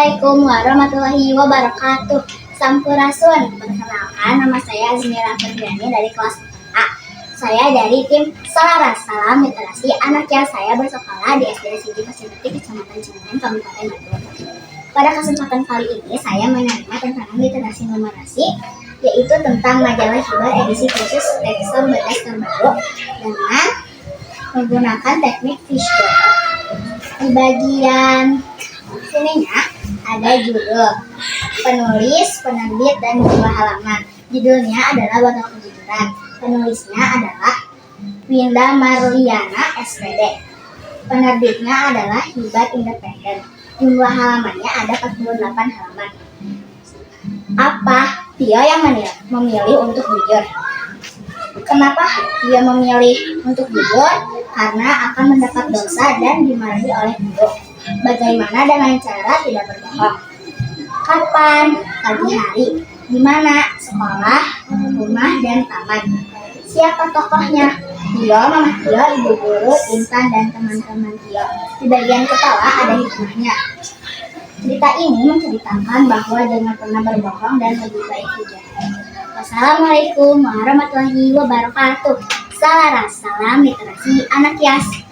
Assalamualaikum warahmatullahi wabarakatuh. Sampurasun. Perkenalkan, nama saya Azmira Febriani dari kelas A. Saya dari tim Selaras Salam Literasi Anaknya. Saya bersekolah di SD Siti Pasir Kecamatan Cimeneng, Kabupaten Bandung. Pada kesempatan kali ini saya menerima tentang literasi numerasi, yaitu tentang majalah Hibar edisi khusus tekstur bedas terbaru dengan menggunakan teknik fishbone. Di bagian sininya ada judul, penulis, penerbit, dan jumlah halaman. Judulnya adalah Bakal Kejujuran. Penulisnya adalah Winda Marliana SPD. Penerbitnya adalah Hibar Independen. Jumlah halamannya ada 48 halaman. Apa Tio yang memilih untuk jujur? Kenapa dia memilih untuk jujur? Karena akan mendapat dosa dan dimarahi oleh guru. Bagaimana dengan cara tidak berbohong? Kapan? Pagi hari. Di mana? Sekolah, rumah, dan taman. Siapa tokohnya? Tio, Mama Tio, Ibu Guru, Intan, dan teman-teman Tio. Di bagian kepala ada hikmahnya. Cerita ini menceritakan bahwa jangan pernah berbohong dan lebih baik jujur. Wassalamualaikum warahmatullahi wabarakatuh. Selaras Salam Literasi Anak Yas.